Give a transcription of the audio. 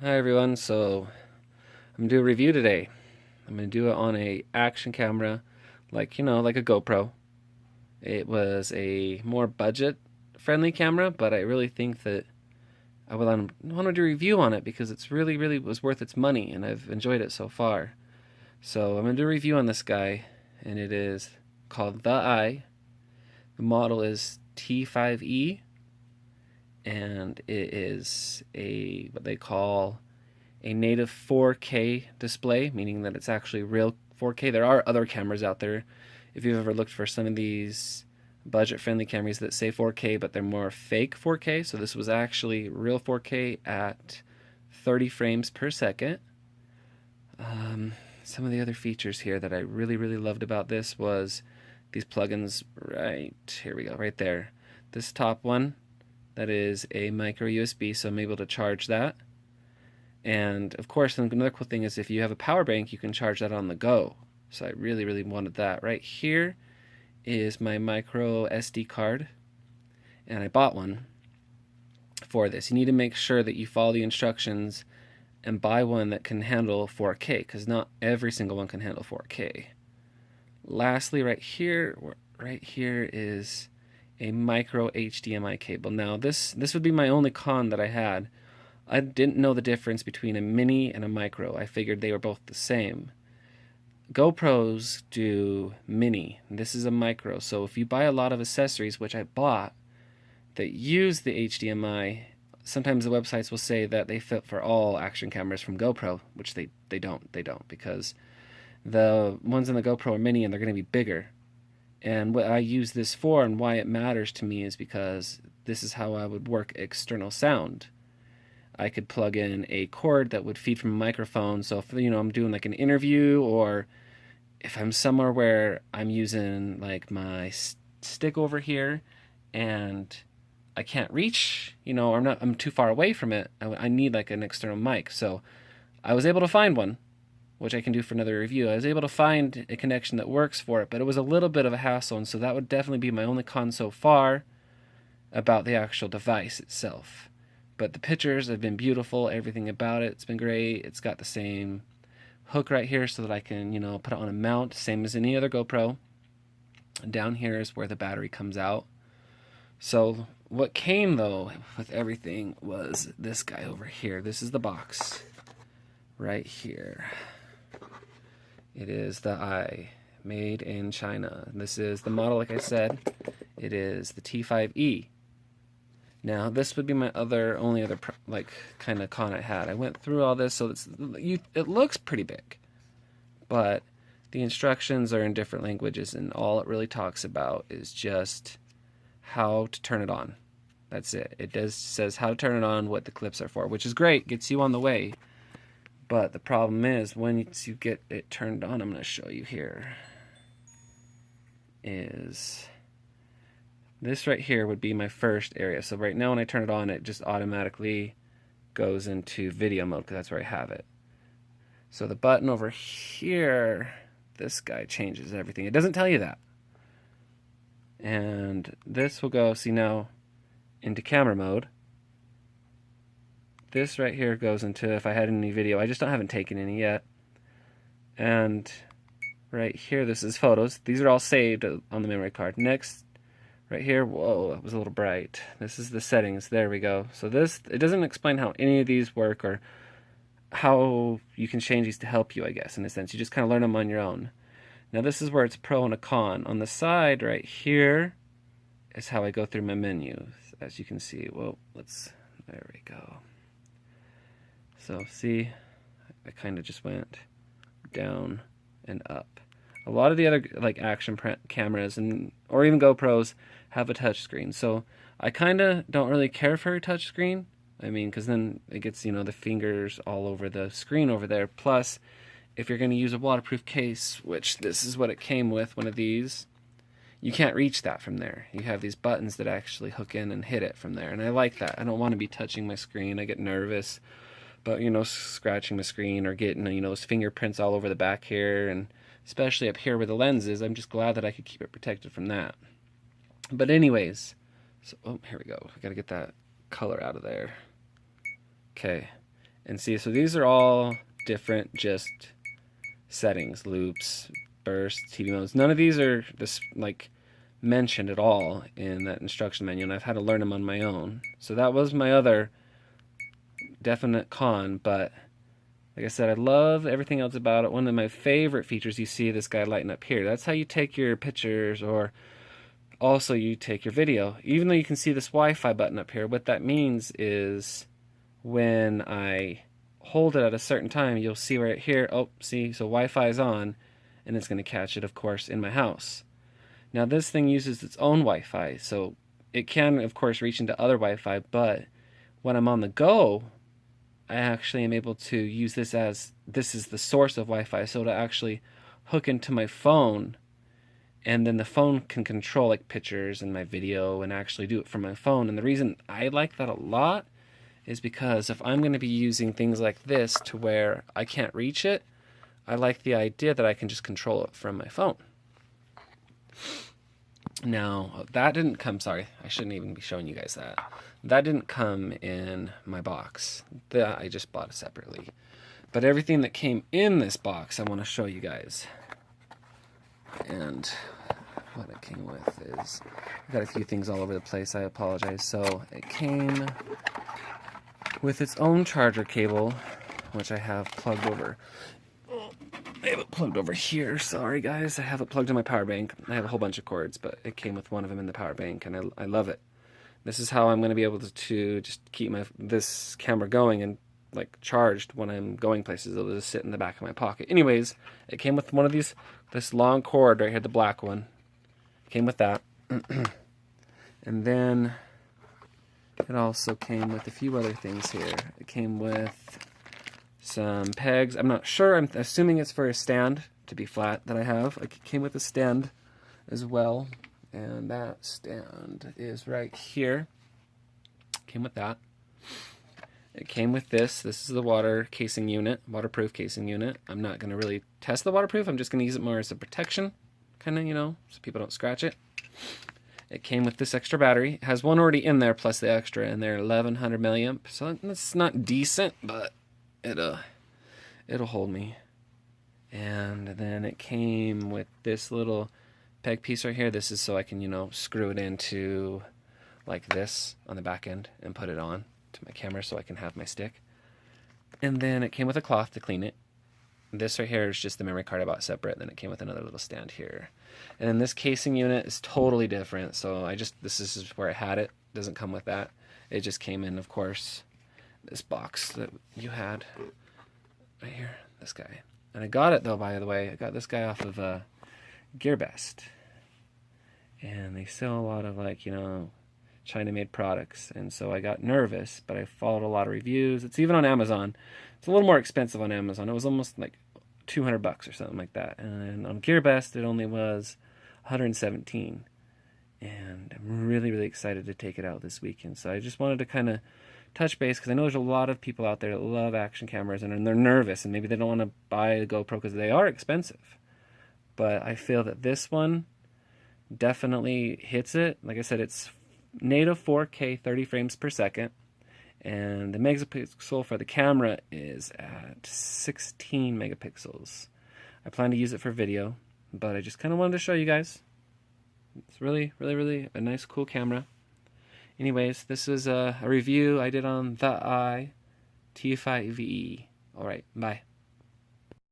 Hi everyone, so I'm gonna do a review today. I'm gonna do it on a action camera, like a GoPro. It was a more budget friendly camera, but I really think that I would want to do a review on it because it's really was worth its money and I've enjoyed it so far. So I'm gonna do a review on this guy, and it is called thieye. The model is T5e, and it is a what they call a native 4K display, meaning that it's actually real 4K. There are other cameras out there. If you've ever looked for some of these budget-friendly cameras that say 4K, but they're more fake 4K, so this was actually real 4K at 30 frames per second. Some of the other features here that I really loved about this was these plugins right here we go, right there. This top one, that is a micro USB, so I'm able to charge that. And of course, another cool thing is if you have a power bank, you can charge that on the go. So I really wanted that. Right here is my micro SD card, and I bought one for this. You need to make sure that you follow the instructions and buy one that can handle 4K, because not every single one can handle 4K. Lastly, right here is a micro HDMI cable. Now this would be my only con that I had. I didn't know the difference between a mini and a micro. I figured they were both the same. GoPros do mini. This is a micro. So if you buy a lot of accessories, which I bought, that use the HDMI, sometimes the websites will say that they fit for all action cameras from GoPro, which they don't. They don't, because the ones in the GoPro are mini and they're going to be bigger. And what I use this for and why it matters to me is because this is how I would work external sound. I could plug in a cord that would feed from a microphone. So if I'm doing like an interview, or if I'm somewhere where I'm using like my stick over here and I can't reach, or I'm too far away from it, I need like an external mic. So I was able to find one, which I can do for another review. I was able to find a connection that works for it, but it was a little bit of a hassle, and so that would definitely be my only con so far about the actual device itself. But the pictures have been beautiful. Everything about it's been great. It's got the same hook right here so that I can, put it on a mount, same as any other GoPro. And down here is where the battery comes out. So what came, though, with everything was this guy over here. This is the box right here. It is the thieye, made in China. This is the model, like I said. It is the T5e. Now, this would be my only other kind of con I had. I went through all this, so it looks pretty big, but the instructions are in different languages, and all it really talks about is just how to turn it on. That's it. It says how to turn it on, what the clips are for, which is great, gets you on the way. But the problem is, once you get it turned on, I'm going to show you here, is this right here would be my first area. So right now when I turn it on, it just automatically goes into video mode because that's where I have it. So the button over here, this guy changes everything. It doesn't tell you that. And this will go, see now, into camera mode. This right here goes into if I had any video. I haven't taken any yet. And right here, this is photos. These are all saved on the memory card. Next, right here, whoa, that was a little bright. This is the settings. There we go. So it doesn't explain how any of these work or how you can change these to help you, I guess, in a sense. You just kind of learn them on your own. Now this is where it's pro and a con. On the side right here is how I go through my menu. As you can see, there we go. So see, I kind of just went down and up. A lot of the other action cameras or even GoPros have a touch screen. So I kind of don't really care for a touch screen. I mean, because then it gets, the fingers all over the screen over there. Plus, if you're going to use a waterproof case, which this is what it came with, one of these, you can't reach that from there. You have these buttons that actually hook in and hit it from there. And I like that. I don't want to be touching my screen. I get nervous. But, scratching the screen or getting, those fingerprints all over the back here, and especially up here where the lens is, I'm just glad that I could keep it protected from that. But anyways, so, here we go. I gotta get that color out of there. Okay. And see, so these are all different just settings, loops, bursts, TV modes. None of these are just like mentioned at all in that instruction manual, and I've had to learn them on my own. So that was my other definite con, but like I said, I love everything else about it. One of my favorite features, you see this guy lighting up here. That's how you take your pictures, or also you take your video. Even though you can see this Wi-Fi button up here, what that means is when I hold it at a certain time, you'll see right here, oh, see, so Wi-Fi is on, and it's going to catch it, of course, in my house. Now this thing uses its own Wi-Fi, so it can, of course, reach into other Wi-Fi, but when I'm on the go, I actually am able to use this as, this is the source of Wi-Fi, so to actually hook into my phone, and then the phone can control like pictures and my video and actually do it from my phone. And the reason I like that a lot is because if I'm going to be using things like this to where I can't reach it, I like the idea that I can just control it from my phone. Now, that didn't come, sorry, I shouldn't even be showing you guys that. That didn't come in my box. That I just bought it separately. But everything that came in this box, I want to show you guys. And what it came with is, I've got a few things all over the place, I apologize. So it came with its own charger cable, which I have plugged over. I have it plugged over here, sorry guys. I have it plugged in my power bank. I have a whole bunch of cords, but it came with one of them in the power bank, and I love it. This is how I'm going to be able to just keep this camera going and like charged when I'm going places. It'll just sit in the back of my pocket. Anyways, it came with one of these, this long cord right here, the black one. It came with that. And then it also came with a few other things here. It came with some pegs. I'm not sure. I'm assuming it's for a stand to be flat that I have. It came with a stand as well. And that stand is right here. Came with that. It came with this. This is the water casing unit, waterproof casing unit. I'm not going to really test the waterproof. I'm just going to use it more as a protection, kind of, you know, so people don't scratch it. It came with this extra battery. It has one already in there plus the extra in there, 1100 milliamp. So it's not decent, but it'll hold me. And then it came with this little peg piece right here. This is so I can, you know, screw it into like this on the back end and put it on to my camera so I can have my stick. And then it came with a cloth to clean it. This right here is just the memory card I bought separate. Then it came with another little stand here. And then this casing unit is totally different. So this is where I had it. It doesn't come with that. It just came in, of course, this box that you had right here, this guy. And I got it though, by the way. I got this guy off of GearBest. And they sell a lot of, like, you know, China-made products, and so I got nervous, but I followed a lot of reviews. It's even on Amazon. It's a little more expensive on Amazon. It was almost like $200 or something like that, and on GearBest it only was $117. And I'm really, really excited to take it out this weekend. So I just wanted to kind of touch base, because I know there's a lot of people out there that love action cameras, and they're nervous, and maybe they don't want to buy a GoPro because they are expensive. But I feel that this one definitely hits it. Like I said, it's native 4K 30 frames per second, and the megapixel for the camera is at 16 megapixels. I plan to use it for video, but I just kind of wanted to show you guys. It's really, really, really a nice, cool camera. Anyways, this is a review I did on the thieye T5e. Alright, bye.